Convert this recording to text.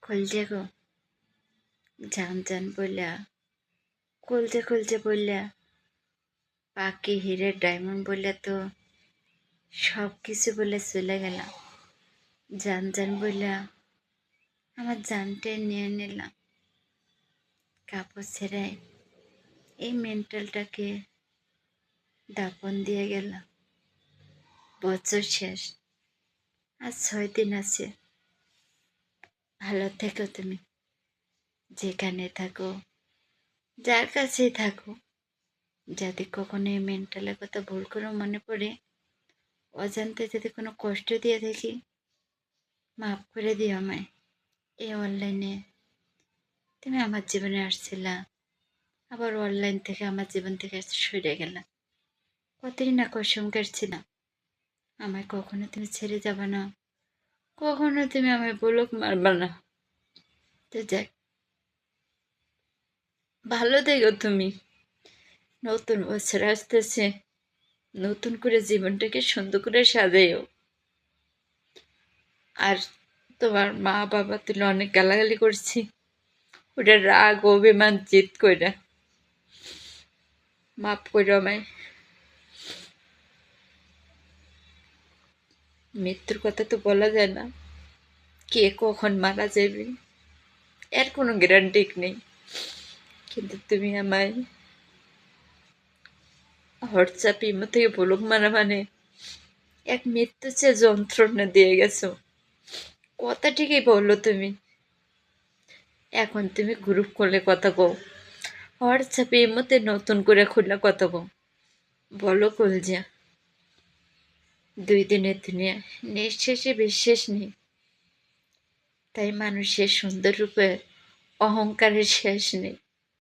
কলজা গো, জান জান বইলা, কলজা কলজা বললা, পাখি হিরে ডায়মন্ড বললা তো সব কিছু বলে চলে গেলাম। জান জান বললা আমার জানটাই নিয়ে নিলাম। কাপড় ছেড়ে এই মেন্টালটাকে দাপন দিয়ে গেলাম। বছর শেষ, আর 6 দিন আছে। ভালো থেকো তুমি, যেখানে থাকো, যার কাছেই থাকো। যদি কখনো এই মেন্টালের কথা ভুল করে মনে পড়ে, অজান্তে যদি কোনো কষ্ট দিয়ে থাকি, মাফ করে দিও আমায়। এই অনলাইনে তুমি আমার জীবনে আসছিলা, আবার অনলাইন থেকে আমার জীবন থেকে সরে গেলা। কতই না কসম কাটছিলাম, আমায় কখনো তুমি ছেড়ে যাবে না, কখনো তুমি আমায় বলক মারবা না। তো যাক, ভালো থেকো তুমি। নতুন বছর আসতেছে, নতুন করে জীবনটাকে সুন্দর করে সাজাইও। আর তোমার মা বাবা তুলে অনেক গালাগালি করছি, ওটা রাগ অভিমান জিত কইরা মাফ করো আমায়। মৃত্যুর কথা তো বলা যায় না, কে কখন মারা যাবে এর কোনো গ্যারান্টি নেই। কিন্তু তুমি আমায় হোয়াটসঅ্যাপ ইমো থেকে ব্লক মারা মানে এক মৃত্যু চেয়ে যন্ত্রণা দিয়ে গেছো। কথা ঠিকই বললো তুমি। এখন তুমি গ্রুপ করলে কথা কও, হোয়াটসঅ্যাপে ইমোতে নতুন করে খুলে কথা কও। বলো কলজা, 2 দিনের দুনিয়া নিঃশেষে বিশ্বাস নেই, তাই মানুষের সুন্দর রূপে অহংকারের শেষ নেই।